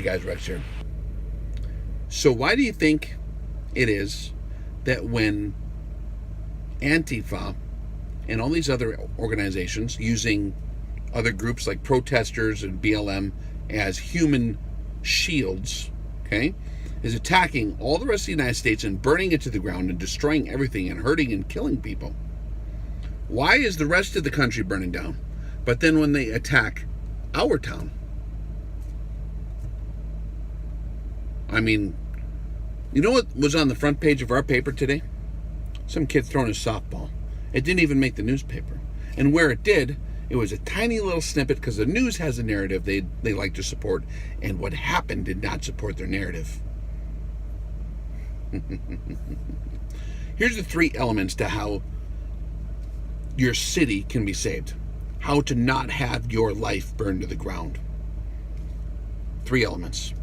guys, Rex here. So why do you think it is that when Antifa and all these other organizations using other groups like protesters and BLM as human shields, okay, is attacking all the rest of the United States and burning it to the ground and destroying everything and hurting and killing people? Why is the rest of the country burning down? But then when they attack our town, I mean, you know what was on the front page of our paper today? Some kid throwing a softball. It didn't even make the newspaper. And where it did, it was a tiny little snippet because the news has a narrative they like to support, and what happened did not support their narrative. Here's the 3 elements to how your city can be saved. How to not have your life burned to the ground. 3 elements.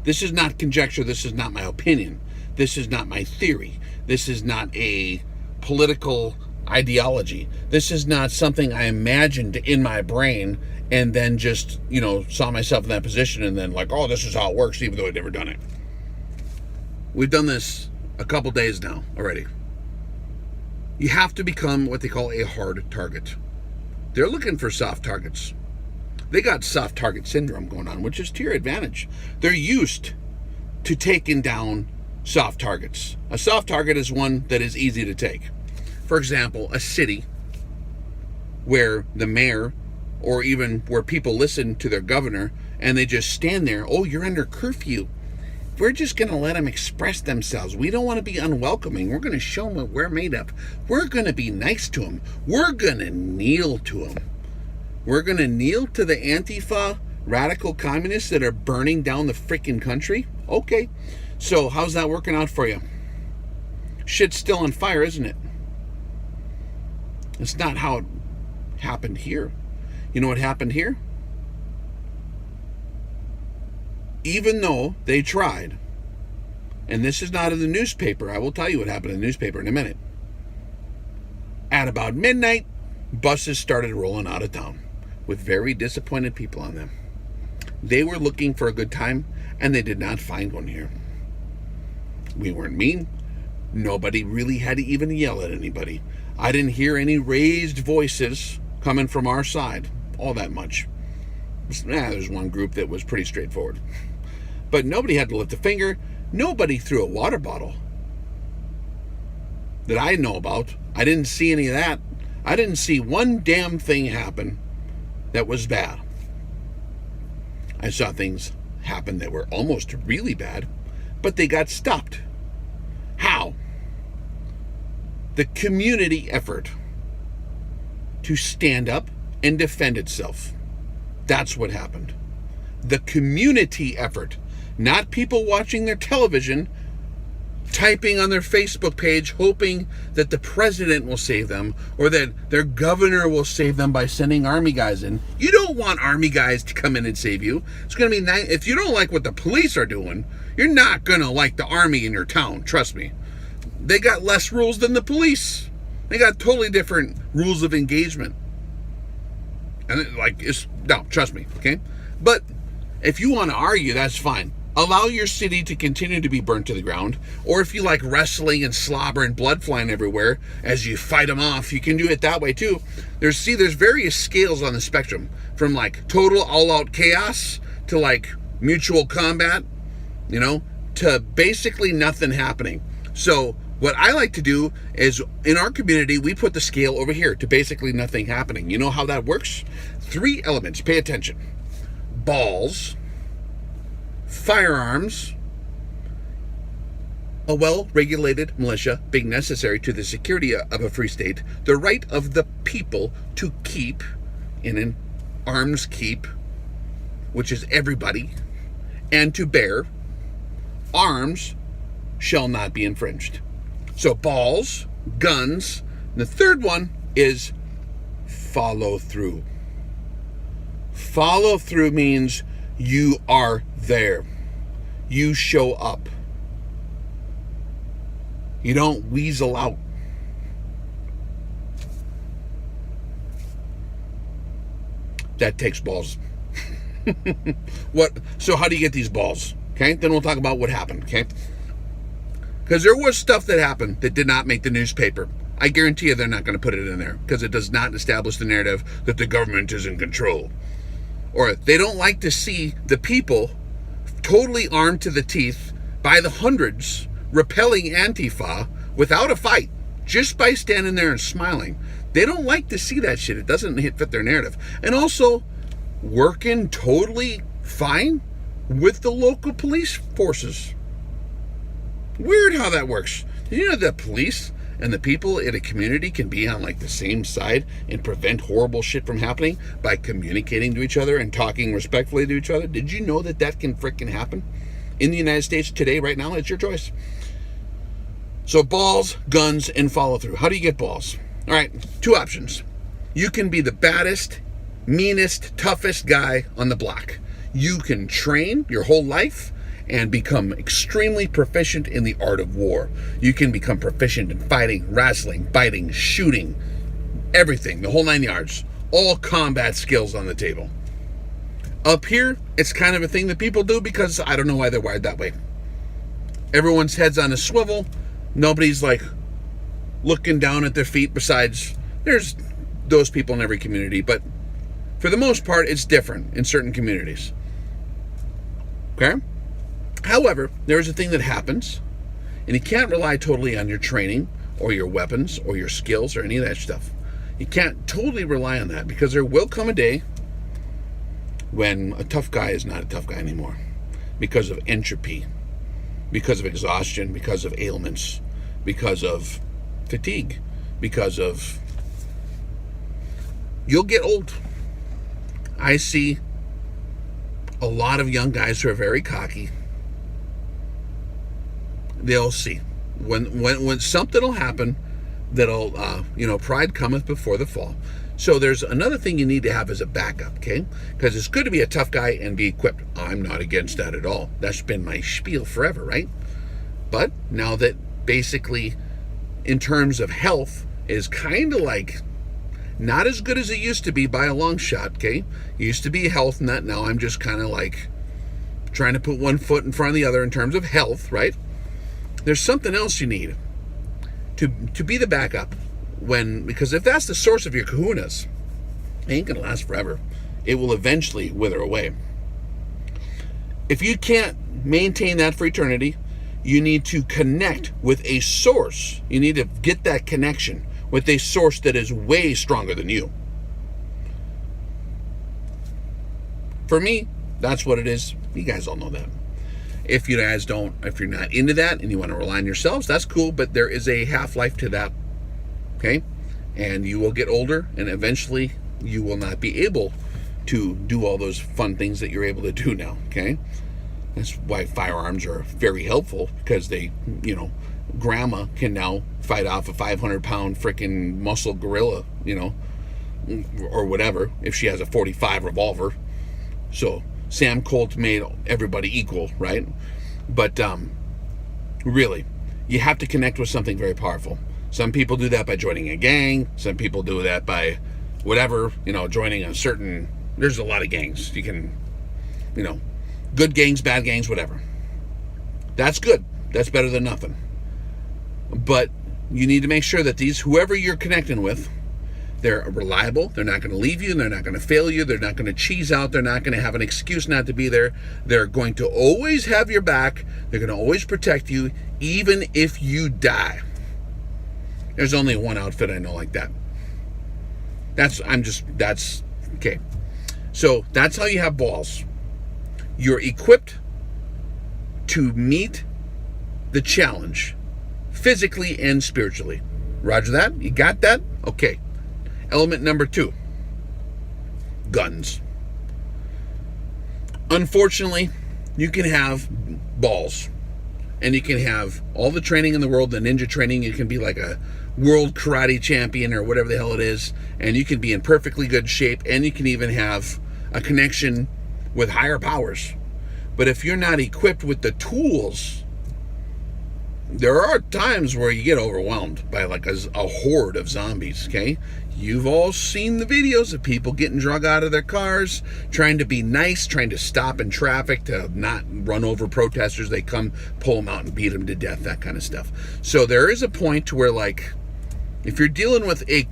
This is not conjecture. This is not my opinion. This is not my theory. This is not a political ideology. This is not something I imagined in my brain and then just, saw myself in that position and then like, oh, this is how it works, even though I'd never done it. We've done this a couple days now already. You have to become what they call a hard target. They're looking for soft targets. They got soft target syndrome going on, which is to your advantage. They're used to taking down soft targets. A soft target is one that is easy to take. For example, a city where the mayor or even where people listen to their governor and they just stand there, oh, you're under curfew. We're just going to let them express themselves. We don't want to be unwelcoming. We're going to show them what we're made of. We're going to be nice to them. We're going to kneel to them. We're going to kneel to the Antifa radical communists that are burning down the freaking country? Okay. So how's that working out for you? Shit's still on fire, isn't it? It's not how it happened here. You know what happened here? Even though they tried, and this is not in the newspaper, I will tell you what happened in the newspaper in a minute. At about midnight, buses started rolling out of town with very disappointed people on them. They were looking for a good time, and they did not find one here. We weren't mean. Nobody really had to even yell at anybody. I didn't hear any raised voices coming from our side all that much. There's one group that was pretty straightforward. But nobody had to lift a finger. Nobody threw a water bottle that I know about. I didn't see any of that. I didn't see one damn thing happen that was bad. I saw things happen that were almost really bad, but they got stopped. How? The community effort to stand up and defend itself. That's what happened. The community effort, not people watching their television, typing on their Facebook page, hoping that the president will save them or that their governor will save them by sending army guys in. You don't want army guys to come in and save you. It's going to be nice. If you don't like what the police are doing, you're not going to like the army in your town. Trust me. They got less rules than the police. They got totally different rules of engagement. And no, trust me, okay? But if you want to argue, that's fine. Allow your city to continue to be burnt to the ground. Or if you like wrestling and slobber and blood flying everywhere as you fight them off, you can do it that way too. There's various scales on the spectrum, from like total all-out chaos to like mutual combat, to basically nothing happening. So what I like to do is, in our community, we put the scale over here to basically nothing happening. You know how that works? 3 elements. Pay attention. Balls, firearms, a well-regulated militia being necessary to the security of a free state, the right of the people to keep, in an arms keep, which is everybody, and to bear arms shall not be infringed. So balls, guns, and the third one is follow through. Follow through means you are there. You show up. You don't weasel out. That takes balls. So how do you get these balls? Okay, then we'll talk about what happened. Okay, because there was stuff that happened that did not make the newspaper. I guarantee you they're not going to put it in there because it does not establish the narrative that the government is in control. Or they don't like to see the people totally armed to the teeth by the hundreds repelling Antifa without a fight, just by standing there and smiling. They don't like to see that shit. It doesn't fit their narrative. And also working totally fine with the local police forces. Weird how that works. Did you know that police and the people in a community can be on like the same side and prevent horrible shit from happening by communicating to each other and talking respectfully to each other? Did you know that that can freaking happen in the United States today, right now? It's your choice. So balls, guns, and follow through. How do you get balls? All right, two options. You can be the baddest, meanest, toughest guy on the block. You can train your whole life and become extremely proficient in the art of war. You can become proficient in fighting, wrestling, biting, shooting, everything, the whole 9 yards. All combat skills on the table. Up here, it's kind of a thing that people do because I don't know why they're wired that way. Everyone's head's on a swivel. Nobody's like looking down at their feet. Besides, there's those people in every community, but for the most part, it's different in certain communities. Okay? However, there's a thing that happens, and you can't rely totally on your training or your weapons or your skills or any of that stuff. You can't totally rely on that because there will come a day when a tough guy is not a tough guy anymore because of entropy, because of exhaustion, because of ailments, because of fatigue, because of... You'll get old. I see a lot of young guys who are very cocky. They'll see when something will happen that'll pride cometh before the fall. So there's another thing you need to have as a backup, okay? Because it's good to be a tough guy and be equipped. I'm not against that at all. That's been my spiel forever, right? But now that basically in terms of health is kind of like not as good as it used to be by a long shot, okay? It used to be a health nut. Now I'm just kind of like trying to put one foot in front of the other in terms of health, right? There's something else you need to be the backup because if that's the source of your kahunas, it ain't gonna last forever. It will eventually wither away. If you can't maintain that for eternity, you need to connect with a source. You need to get that connection with a source that is way stronger than you. For me, that's what it is. You guys all know that. If you guys don't, if you're not into that and you want to rely on yourselves, that's cool, but there is a half-life to that, okay? And you will get older, and eventually you will not be able to do all those fun things that you're able to do now, okay? That's why firearms are very helpful, because they, grandma can now fight off a 500-pound freaking muscle gorilla, or whatever, if she has a .45 revolver. So Sam Colt made everybody equal, right? But really, you have to connect with something very powerful. Some people do that by joining a gang. Some people do that by whatever, joining a certain... There's a lot of gangs. You can, good gangs, bad gangs, whatever. That's good. That's better than nothing. But you need to make sure that whoever you're connecting with, they're reliable. They're not going to leave you. They're not going to fail you. They're not going to cheese out. They're not going to have an excuse not to be there. They're going to always have your back. They're going to always protect you, even if you die. There's only one outfit I know like that. That's okay. So that's how you have balls. You're equipped to meet the challenge physically and spiritually. Roger that? You got that? Okay. Element number 2, guns. Unfortunately, you can have balls, and you can have all the training in the world, the ninja training. You can be like a world karate champion or whatever the hell it is, and you can be in perfectly good shape, and you can even have a connection with higher powers. But if you're not equipped with the tools there are times where you get overwhelmed by like a horde of zombies, okay? You've all seen the videos of people getting drug out of their cars, trying to be nice, trying to stop in traffic to not run over protesters. They come, pull them out and beat them to death, that kind of stuff. So there is a point to where, like, if you're dealing with a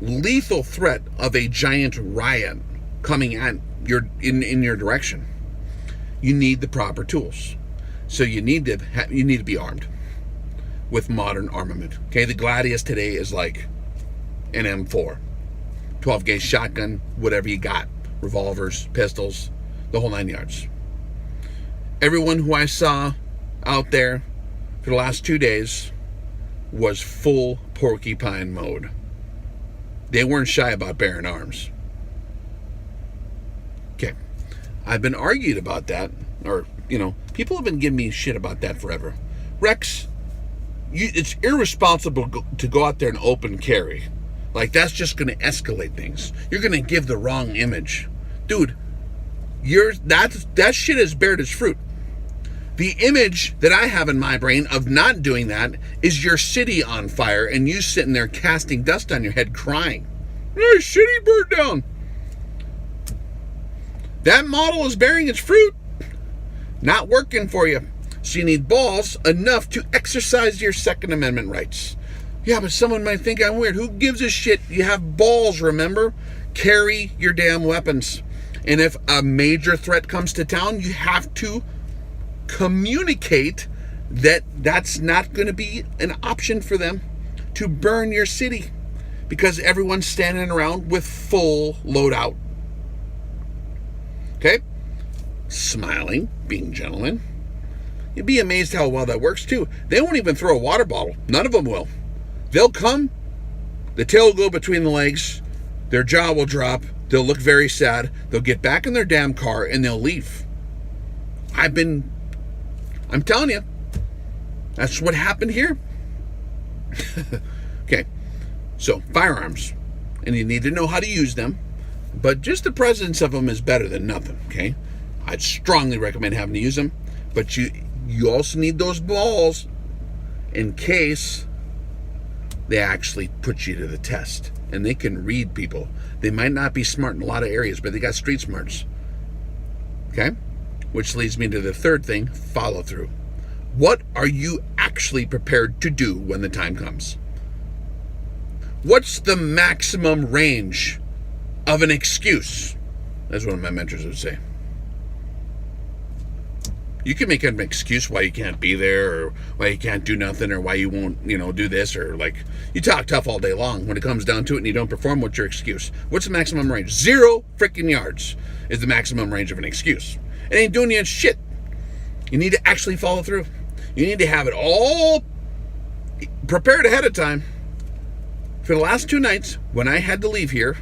lethal threat of a giant riot coming at your in your direction, you need the proper tools. So you need to be armed with modern armament. Okay, the Gladius today is like an M4, 12 gauge shotgun, whatever you got, revolvers, pistols, the whole 9 yards. Everyone who I saw out there for the last 2 days was full porcupine mode. They weren't shy about bearing arms. Okay, I've been argued about that, or people have been giving me shit about that forever. Rex, it's irresponsible to go out there and open carry. Like, that's just going to escalate things. You're going to give the wrong image. Dude, that shit has bared its fruit. The image that I have in my brain of not doing that is your city on fire and you sitting there casting dust on your head crying. My city burned down. That model is bearing its fruit. Not working for you. So you need balls enough to exercise your Second Amendment rights. Yeah, but someone might think I'm weird. Who gives a shit? You have balls, remember? Carry your damn weapons. And if a major threat comes to town, you have to communicate that that's not going to be an option for them to burn your city because everyone's standing around with full loadout. Okay? Smiling, being gentlemen. You'd be amazed how well that works too. They won't even throw a water bottle. None of them will. They'll come, the tail will go between the legs, their jaw will drop, they'll look very sad, they'll get back in their damn car and they'll leave. I'm telling you, that's what happened here. Okay, so firearms, and you need to know how to use them, but just the presence of them is better than nothing, okay? I'd strongly recommend having to use them, but you also need those balls in case they actually put you to the test. And they can read people. They might not be smart in a lot of areas, but they got street smarts. Okay? Which leads me to the third thing, follow through. What are you actually prepared to do when the time comes? What's the maximum range of an excuse? That's one of my mentors would say. You can make an excuse why you can't be there, or why you can't do nothing, or why you won't, do this, or like, you talk tough all day long. When it comes down to it and you don't perform, what's your excuse? What's the maximum range? 0 freaking yards is the maximum range of an excuse. It ain't doing you shit. You need to actually follow through. You need to have it all prepared ahead of time. For the last 2 nights, when I had to leave here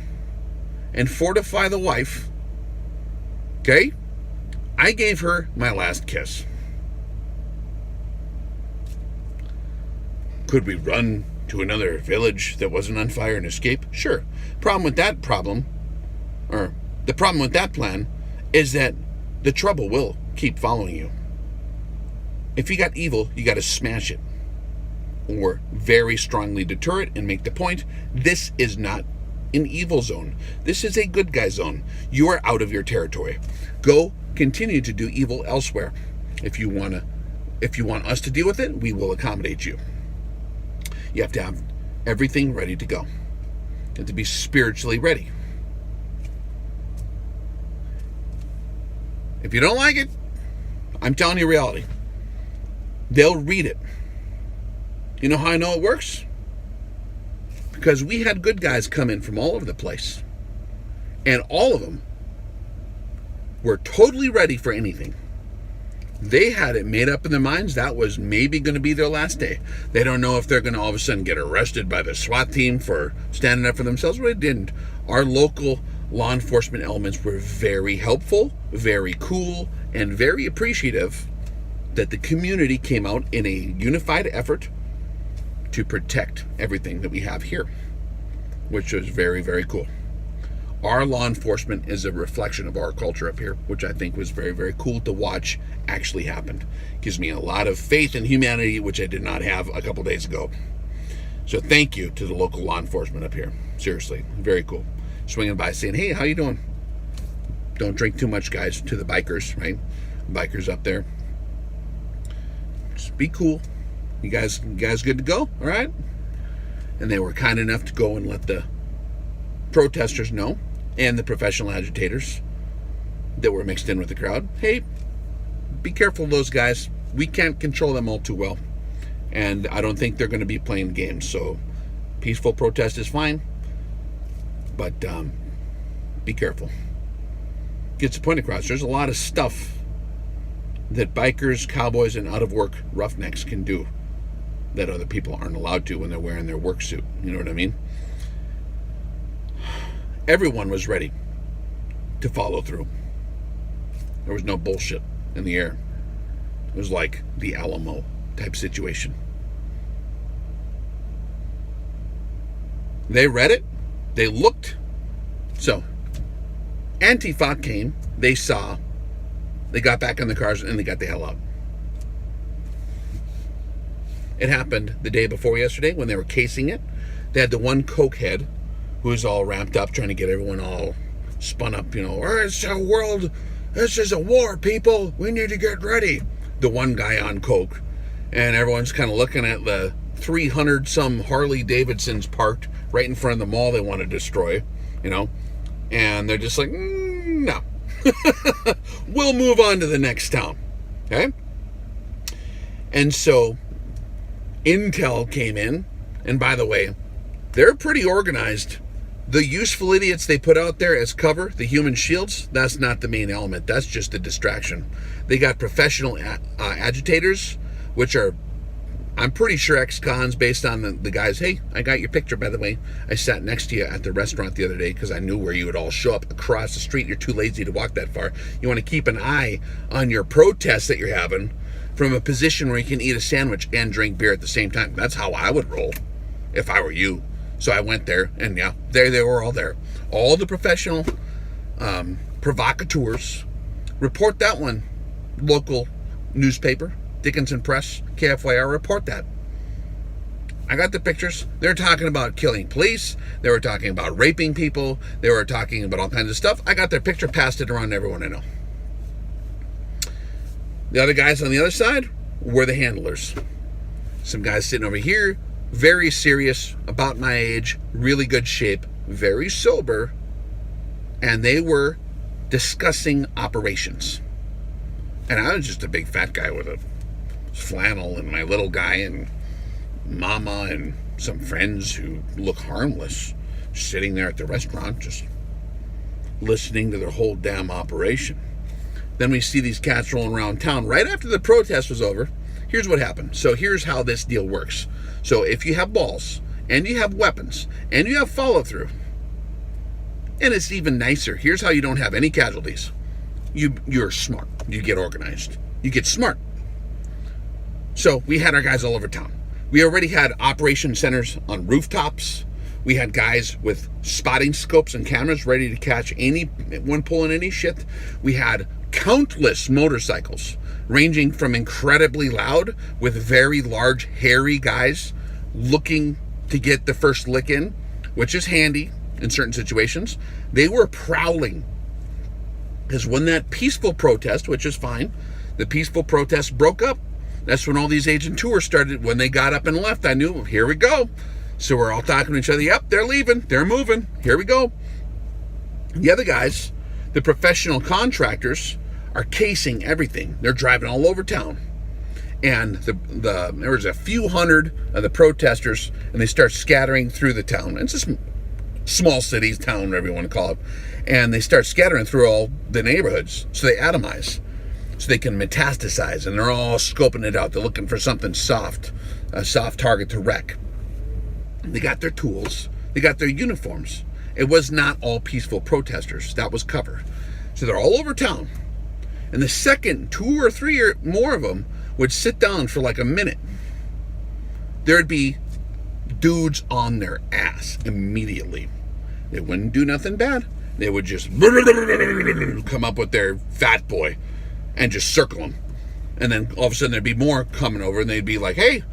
and fortify the wife, okay, I gave her my last kiss. Could we run to another village that wasn't on fire and escape? Sure. The problem with that plan is that the trouble will keep following you. If you got evil, you got to smash it. Or very strongly deter it and make the point, this is not an evil zone. This is a good guy zone. You are out of your territory. Go continue to do evil elsewhere. If you want us to deal with it, we will accommodate you. You have to have everything ready to go. You have to be spiritually ready. If you don't like it, I'm telling you reality. They'll read it. You know how I know it works? Because we had good guys come in from all over the place. And all of them were totally ready for anything. They had it made up in their minds that was maybe going to be their last day. They don't know if they're going to all of a sudden get arrested by the SWAT team for standing up for themselves. Well, it didn't. Our local law enforcement elements were very helpful, very cool, and very appreciative that the community came out in a unified effort to protect everything that we have here, which was very, very cool. Our law enforcement is a reflection of our culture up here, which I think was very, very cool to watch actually happen. Gives me a lot of faith in humanity, which I did not have a couple days ago. So thank you to the local law enforcement up here. Seriously, very cool. Swinging by saying, hey, how you doing? Don't drink too much, guys, to the bikers, right? Bikers up there. Just be cool. You guys good to go? All right? And they were kind enough to go and let the protesters know, and the professional agitators that were mixed in with the crowd, hey, be careful of those guys. We can't control them all too well. And I don't think they're going to be playing games. So peaceful protest is fine. But be careful. Gets the point across. There's a lot of stuff that bikers, cowboys, and out-of-work roughnecks can do that other people aren't allowed to when they're wearing their work suit. You know what I mean? Everyone was ready to follow through. There was no bullshit in the air. It was like the Alamo type situation. They read it. They looked. So, Antifa came. They saw. They got back in the cars and they got the hell out. It happened the day before yesterday when they were casing it. They had the one cokehead who was all ramped up, trying to get everyone all spun up, it's a world, this is a war, people, we need to get ready. The one guy on coke, and everyone's kind of looking at the 300 some Harley Davidsons parked right in front of the mall they want to destroy, and they're just like, no, we'll move on to the next town, okay? And so Intel came in, and by the way, they're pretty organized. The useful idiots they put out there as cover, the human shields, that's not the main element. That's just a distraction. They got professional agitators, which are, I'm pretty sure, ex-cons based on the guys. Hey, I got your picture, by the way. I sat next to you at the restaurant the other day because I knew where you would all show up across the street. You're too lazy to walk that far. You want to keep an eye on your protest that you're having from a position where you can eat a sandwich and drink beer at the same time. That's how I would roll if I were you. So I went there, and yeah, there they were all there. All the professional provocateurs. Report that one. Local newspaper, Dickinson Press, KFYR, report that. I got the pictures. They're talking about killing police. They were talking about raping people. They were talking about all kinds of stuff. I got their picture, passed it around to everyone I know. The other guys on the other side were the handlers. Some guys sitting over here, very serious, about my age, really good shape, very sober, and they were discussing operations. And I was just a big fat guy with a flannel and my little guy and mama and some friends who look harmless sitting there at the restaurant just listening to their whole damn operation. Then we see these cats rolling around town. Right after the protest was over, here's what happened. So here's how this deal works. So if you have balls, and you have weapons, and you have follow-through, and it's even nicer, here's how you don't have any casualties. You're smart. You get organized. You get smart. So we had our guys all over town. We already had operation centers on rooftops. We had guys with spotting scopes and cameras ready to catch anyone pulling any shit. We had countless motorcycles, ranging from incredibly loud with very large, hairy guys looking to get the first lick in, which is handy in certain situations. They were prowling. Because when that peaceful protest, which is fine, the peaceful protest broke up, that's when all these agent tours started. When they got up and left, I knew, here we go. So we're all talking to each other. Yep, they're leaving. They're moving. Here we go. The other guys, the professional contractors, are casing everything. They're driving all over town. And there was a few hundred of the protesters, and they start scattering through the town. It's a small city, town, whatever you want to call it. And they start scattering through all the neighborhoods. So they atomize. So they can metastasize. And they're all scoping it out. They're looking for something soft, a soft target to wreck. They got their tools. They got their uniforms. It was not all peaceful protesters. That was cover. So they're all over town. And the second 2 or 3 or more of them would sit down for like a minute, there'd be dudes on their ass immediately. They wouldn't do nothing bad. they would just come up with their fat boy and just circle them. And then all of a sudden there'd be more coming over, and they'd be like, hey,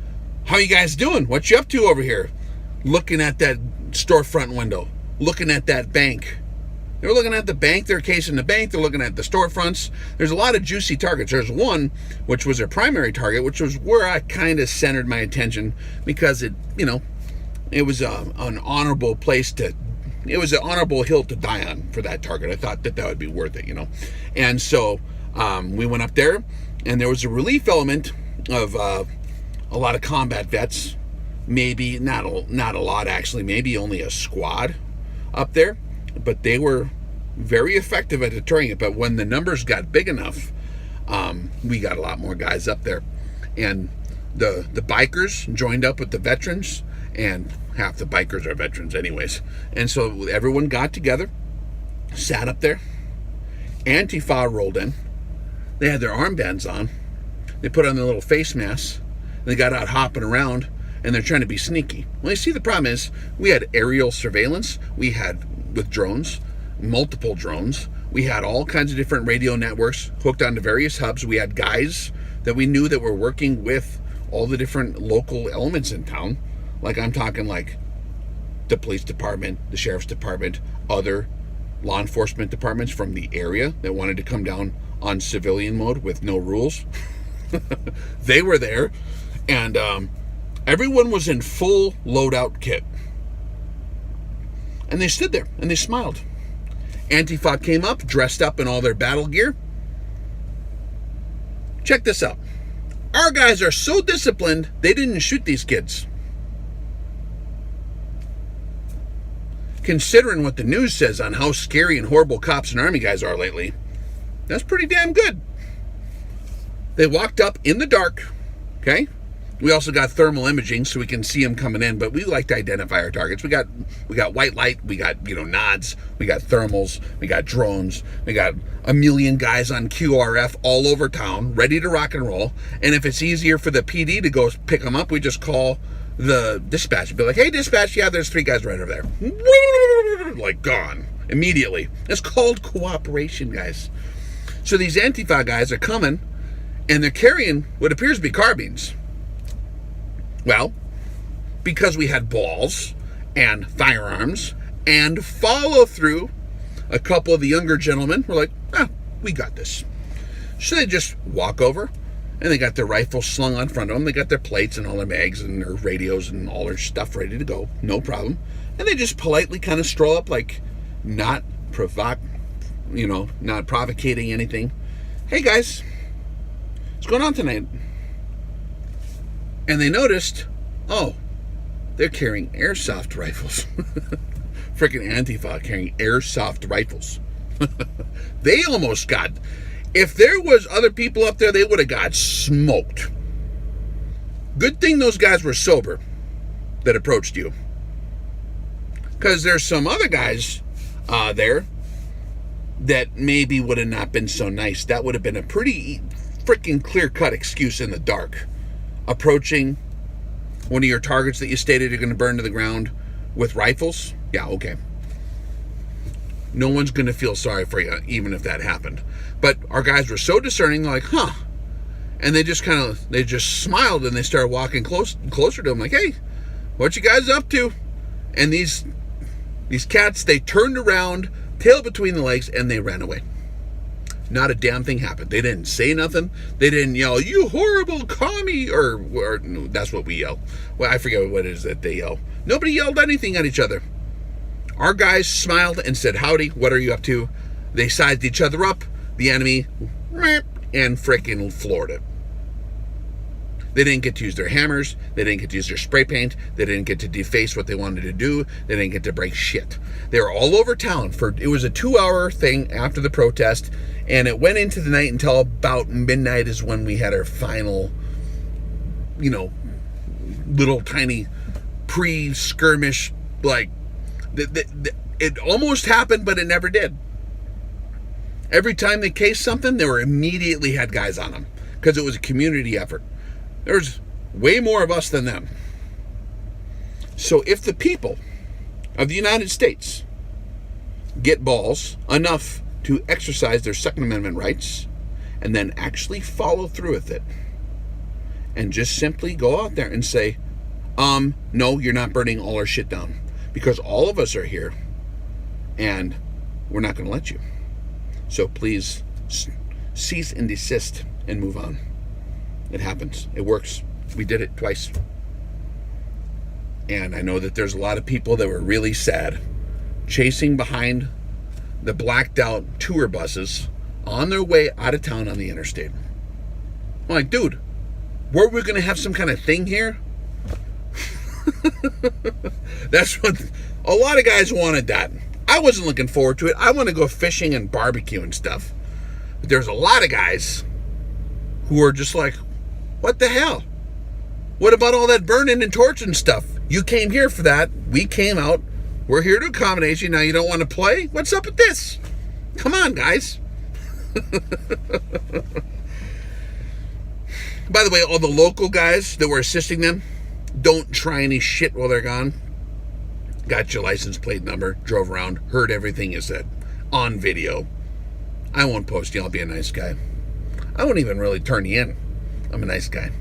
how you guys doing? What you up to over here? Looking at that storefront window, looking at that bank. They're looking at the bank, they're casing the bank, they're looking at the storefronts. There's a lot of juicy targets. There's one, which was their primary target, which was where I kind of centered my attention, because it was an honorable place to, it was an honorable hill to die on for that target. I thought that would be worth it, And so we went up there, and there was a relief element of a lot of combat vets, maybe not a lot actually, maybe only a squad up there. But they were very effective at deterring it. But when the numbers got big enough, we got a lot more guys up there. And the bikers joined up with the veterans, and half the bikers are veterans anyways. And so everyone got together, sat up there. Antifa rolled in. They had their armbands on. They put on their little face masks. And they got out hopping around, and they're trying to be sneaky. Well, you see, the problem is we had aerial surveillance. We had, with drones, multiple drones. We had all kinds of different radio networks hooked onto various hubs. We had guys that we knew that were working with all the different local elements in town. Like, I'm talking like the police department, the sheriff's department, other law enforcement departments from the area that wanted to come down on civilian mode with no rules. They were there, and everyone was in full loadout kit. And they stood there, and they smiled. Antifa came up, dressed up in all their battle gear. Check this out. Our guys are so disciplined, they didn't shoot these kids. Considering what the news says on how scary and horrible cops and army guys are lately, that's pretty damn good. They walked up in the dark, okay? We also got thermal imaging so we can see them coming in, but we like to identify our targets. We got white light, we got nods, we got thermals, we got drones, we got a million guys on QRF all over town, ready to rock and roll. And if it's easier for the PD to go pick them up, we just call the dispatch and be like, hey, dispatch, yeah, there's 3 guys right over there. Like, gone immediately. It's called cooperation, guys. So these Antifa guys are coming, and they're carrying what appears to be carbines. Well, because we had balls and firearms and follow through, a couple of the younger gentlemen were like, we got this. So they just walk over, and they got their rifles slung on front of them. They got their plates and all their mags and their radios and all their stuff ready to go. No problem. And they just politely kind of stroll up, like not provocating anything. Hey guys, what's going on tonight? And they noticed, they're carrying airsoft rifles. Freaking Antifa carrying airsoft rifles. They almost got, if there was other people up there, they would have got smoked. Good thing those guys were sober that approached you. Because there's some other guys there that maybe would have not been so nice. That would have been a pretty freaking clear-cut excuse in the dark. Approaching one of your targets that you stated you're going to burn to the ground with rifles? Yeah, okay. No one's going to feel sorry for you, even if that happened. But our guys were so discerning, they're like, and they just smiled, and they started walking closer to him, like, hey, what you guys up to? And these cats, they turned around, tail between the legs, and they ran away. Not a damn thing happened. They didn't say nothing. They didn't yell, you horrible commie, or no, that's what we yell. Well, I forget what it is that they yell. Nobody yelled anything at each other. Our guys smiled and said, howdy, what are you up to? They sized each other up, the enemy, and frickin' floored it. They didn't get to use their hammers. They didn't get to use their spray paint. They didn't get to deface what they wanted to do. They didn't get to break shit. They were all over town. It was a 2-hour thing after the protest, and it went into the night until about midnight is when we had our final, little tiny pre-skirmish, like, it almost happened, but it never did. Every time they cased something, they were immediately had guys on them because it was a community effort. There's way more of us than them. So if the people of the United States get balls enough to exercise their Second Amendment rights and then actually follow through with it. And just simply go out there and say, no, you're not burning all our shit down. Because all of us are here and we're not going to let you. So please cease and desist and move on. It happens. It works. We did it twice. And I know that there's a lot of people that were really sad chasing behind the blacked out tour buses on their way out of town on the interstate. I'm like, dude, were we going to have some kind of thing here? That's what a lot of guys wanted. That I wasn't looking forward to it. I want to go fishing and barbecue and stuff. But there's a lot of guys who are just like, what the hell? What about all that burning and torching stuff? You came here for that. We came out. We're here to accommodate you. Now you don't want to play? What's up with this? Come on, guys. By the way, all the local guys that were assisting them, don't try any shit while they're gone. Got your license plate number, drove around, heard everything you said on video. I won't post you. I'll be a nice guy. I won't even really turn you in. I'm a nice guy.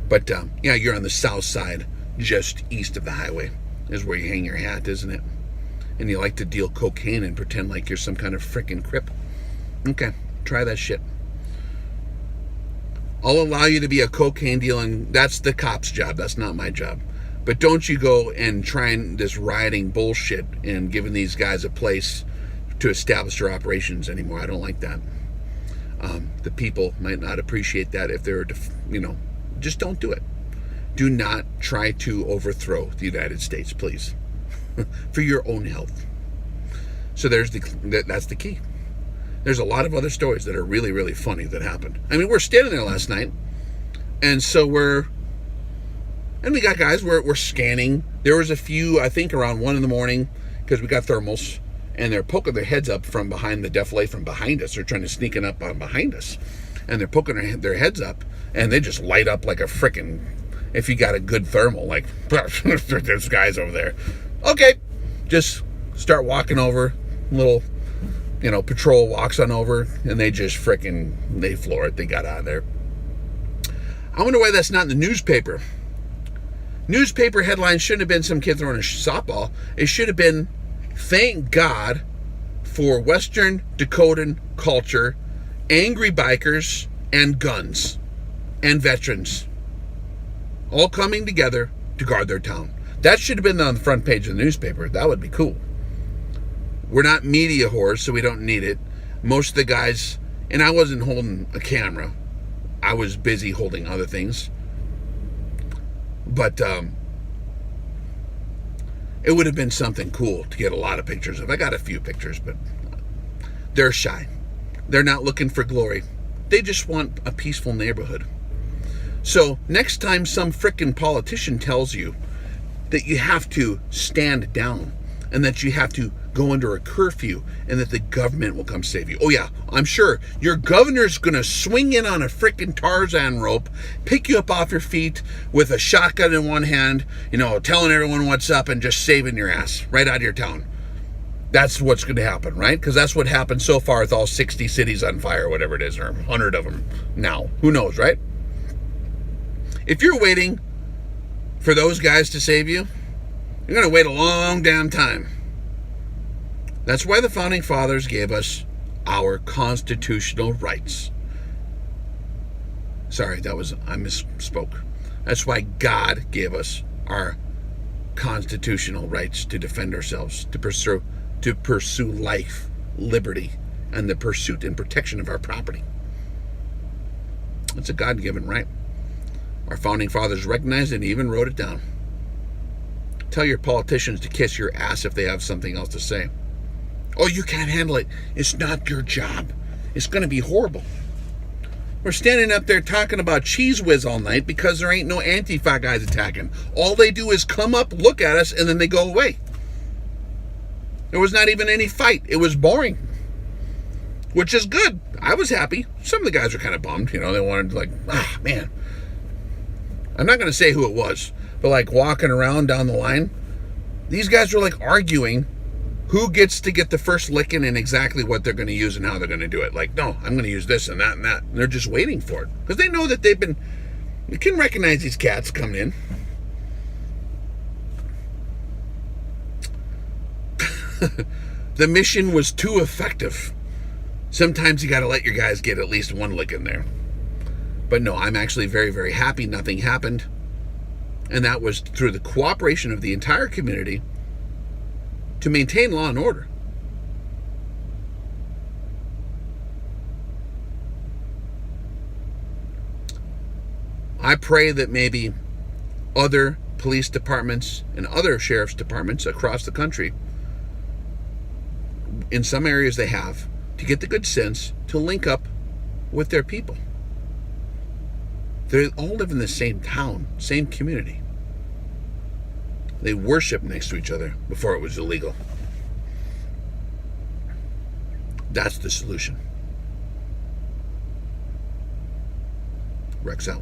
But, yeah, you're on the south side, just east of the highway, is where you hang your hat, isn't it? And you like to deal cocaine and pretend like you're some kind of frickin' crip. Okay, try that shit. I'll allow you to be a cocaine dealing. That's the cop's job. That's not my job. But don't you go and trying this rioting bullshit and giving these guys a place to establish their operations anymore. I don't like that. The people might not appreciate that if they're, just don't do it. Do not try to overthrow the United States, please, for your own health. So that's the key. There's a lot of other stories that are really, really funny that happened. I mean, we're standing there last night, and so we got guys, we're scanning. There was a few, I think, around 1 a.m, because we got thermals, and they're poking their heads up from behind the defilade from behind us. They're trying to sneak it up on behind us, and they're poking their heads up, and they just light up like a frickin', if you got a good thermal, like, there's guys over there. Okay, just start walking over, little, patrol walks on over, and they just they floor it. They got out of there. I wonder why that's not in the newspaper. Newspaper headlines shouldn't have been some kid throwing a softball. It should have been, thank God for Western Dakotan culture, angry bikers, and guns, and veterans, all coming together to guard their town. That should have been on the front page of the newspaper. That would be cool. We're not media whores, so we don't need it. Most of the guys, and I wasn't holding a camera. I was busy holding other things. But it would have been something cool to get a lot of pictures of. I got a few pictures, but they're shy. They're not looking for glory. They just want a peaceful neighborhood. So next time some frickin' politician tells you that you have to stand down and that you have to go under a curfew and that the government will come save you. Oh yeah, I'm sure your governor's gonna swing in on a frickin' Tarzan rope, pick you up off your feet with a shotgun in one hand, telling everyone what's up and just saving your ass right out of your town. That's what's going to happen, right? Because that's what happened so far with all 60 cities on fire, whatever it is, or 100 of them now. Who knows, right? If you're waiting for those guys to save you, you're going to wait a long damn time. That's why the Founding Fathers gave us our constitutional rights. Sorry, I misspoke. That's why God gave us our constitutional rights to defend ourselves, to pursue life, liberty, and the pursuit and protection of our property. It's a God-given right. Our Founding Fathers recognized it and even wrote it down. Tell your politicians to kiss your ass if they have something else to say. Oh, you can't handle it. It's not your job. It's going to be horrible. We're standing up there talking about Cheese Whiz all night because there ain't no Antifa guys attacking. All they do is come up, look at us, and then they go away. There was not even any fight. It was boring, which is good. I was happy. Some of the guys were kind of bummed. They wanted man. I'm not going to say who it was, but walking around down the line, these guys were arguing who gets to get the first licking and exactly what they're going to use and how they're going to do it. Like, no, I'm going to use this and that and that. And they're just waiting for it because they know that they can recognize these cats coming in. The mission was too effective. Sometimes you got to let your guys get at least one lick in there. But no, I'm actually very, very happy nothing happened. And that was through the cooperation of the entire community to maintain law and order. I pray that maybe other police departments and other sheriff's departments across the country, in some areas they have, to get the good sense to link up with their people. They all live in the same town, same community. They worship next to each other before it was illegal. That's the solution. Rex out.